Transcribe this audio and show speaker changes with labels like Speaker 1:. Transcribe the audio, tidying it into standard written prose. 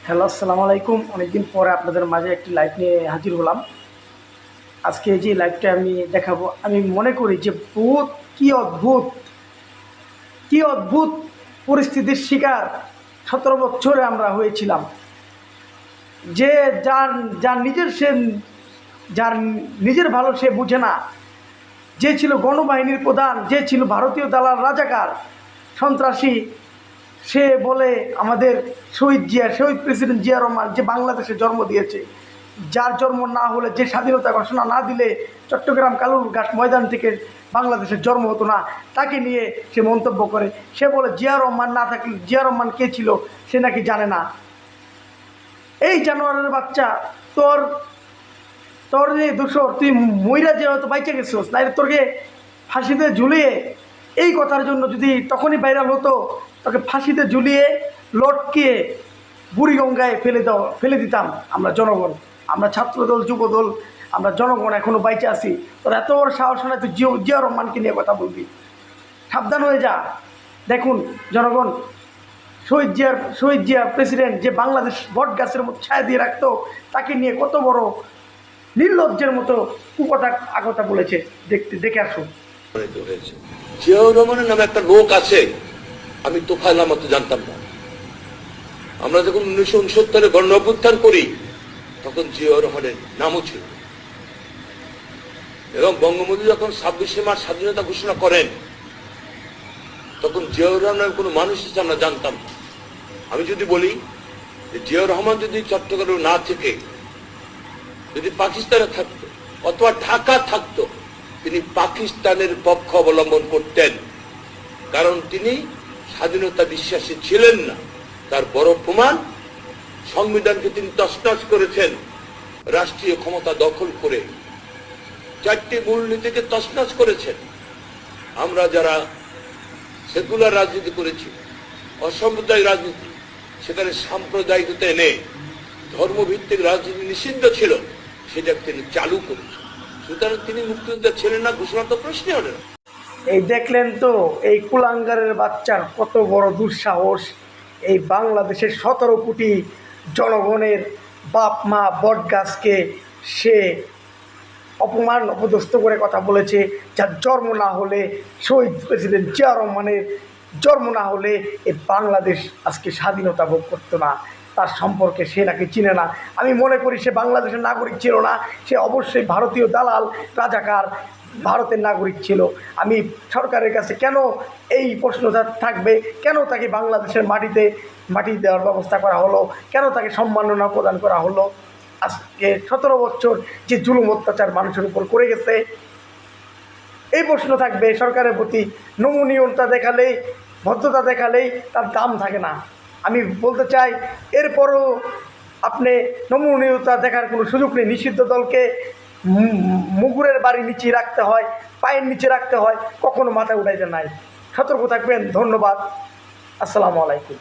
Speaker 1: Hello, আসসালামু আলাইকুম। অনেকদিন পরে আপনাদের মাঝে একটি লাইভ নিয়ে হাজির হলাম। আজকে যে লাইভটা আমি দেখাবো, আমি মনে করি যে বহুত কি অদ্ভুত কি অদ্ভুত পরিস্থিতির শিকার 17 বছরে আমরা হয়েছিলাম। যে যার যার নিজের সে যার নিজের ভালো সে বুঝে না, যে ছিল গণবাহিনীর প্রধান, যে ছিল ভারতীয় দালাল রাজাকার সন্ত্রাসী, সে বলে আমাদের শহীদ প্রেসিডেন্ট জিয়া রহমান যে বাংলাদেশে জন্ম দিয়েছে, যার জন্ম না হলে, যে স্বাধীনতা ঘোষণা না দিলে চট্টগ্রাম কালুরঘাট ময়দান থেকে বাংলাদেশের জন্ম হতো না, তাকে নিয়ে সে মন্তব্য করে। সে বলে জিয়া রহমান না থাকলে, জিয়া রহমান কে ছিল সে নাকি জানে না। এই জানোয়ারের বাচ্চা, তোর তোর যে দোষর, তুই মইরা যে হয়তো বাইচে গেছিস, নাইলে তোকে ফাঁসিতে ঝুলিয়ে, এই কথার জন্য যদি তখনই ভাইরাল হতো, তোকে ফাঁসিতে ঝুলিয়ে লটকিয়ে বুড়িগঙ্গায় ফেলে দিতাম আমরা জনগণ, আমরা ছাত্রদল, যুবদল, আমরা জনগণ এখনও বাইচে আছি। তোর এত বড় সাহস না, তুই জিয়া রহমানকে নিয়ে কথা বলবি? সাবধান হয়ে যা। দেখুন জনগণ, শহীদ জিয়া প্রেসিডেন্ট যে বাংলাদেশ বট গাছের মতো ছায়া দিয়ে রাখতো, তাকে নিয়ে কত বড় নির্লজ্জের মতো কুকথা আগতা বলেছে। দেখে আসুন।
Speaker 2: জিয়াউর রহমানের নামে একটা লোক আছে, আমি তোফায়েল আহমদ জানতাম না। আমরা যখন 1969 গণ অভ্যুত্থান করি, তখন জিয়াউর রহমানের নামও ছিল। এবং বঙ্গবন্ধু যখন 26শে মার্চ স্বাধীনতা ঘোষণা করেন, তখন জিয়াউর রহমানের কোনো মানুষ হিসেবে আমরা জানতাম না। আমি যদি বলি যে জিয়াউর রহমান যদি চট্টগ্রামে না থেকে যদি পাকিস্তানে থাকতো অথবা ঢাকা থাকতো, তিনি পাকিস্তানের পক্ষ অবলম্বন করতেন। কারণ তিনি স্বাধীনতা বিশ্বাসী ছিলেন না। তার বড় প্রমাণ, সংবিধানকে তিনি তছনছ করেছেন রাষ্ট্রীয় ক্ষমতা দখল করে, 4টি মূলনীতিকে তছনছ করেছেন। আমরা যারা সেকুলার রাজনীতি করেছি, অসাম্প্রদায়িক রাজনীতি, সেখানে সাম্প্রদায়িকতা এনে ধর্মভিত্তিক রাজনীতি নিষিদ্ধ ছিল, সেটা তিনি চালু করেছেন। সুতরাং তিনি মুক্তিযোদ্ধা ছিলেন না, ঘোষণা তো প্রশ্নই হল না।
Speaker 1: এই দেখলেন তো এই কুলাঙ্গারের বাচ্চার কত বড় দুঃসাহস। এই বাংলাদেশের 17 কোটি জনগণের বাপ মা বট গাছকে সে অপমান অপদস্থ করে কথা বলেছে। যার জন্ম না হলে, শহীদ প্রেসিডেন্ট জিয়া রহমানের জন্ম না হলে এই বাংলাদেশ আজকে স্বাধীনতা ভোগ করতো না। তার সম্পর্কে সে নাকি চিনে না। আমি মনে করি সে বাংলাদেশের নাগরিক ছিল না, সে অবশ্যই ভারতীয় দালাল রাজাকার ভারতের নাগরিক ছিল। আমি সরকারের কাছে কেন এই প্রশ্নটা থাকবে, কেন তাকে বাংলাদেশের মাটি দেওয়ার ব্যবস্থা করা হলো, কেন তাকে সম্মাননা প্রদান করা হলো? আজকে 17 বছর যে জুলুম অত্যাচার মানুষের উপর করে গেছে, এই প্রশ্ন থাকবে সরকারের প্রতি। নমনীয়তা দেখালেই, ভদ্রতা দেখালেই তার দাম থাকে না। আমি বলতে চাই, এরপরও আপনি নমনীয়তা দেখার কোনো সুযোগ নেই। নিষিদ্ধ দলকে মুগুরের বাড়ি নিচে রাখতে হয়, পায়ের নিচে রাখতে হয়, কখনো মাথা উঠাইতে নাই। সতর্ক থাকবেন। ধন্যবাদ। আসসালামু আলাইকুম।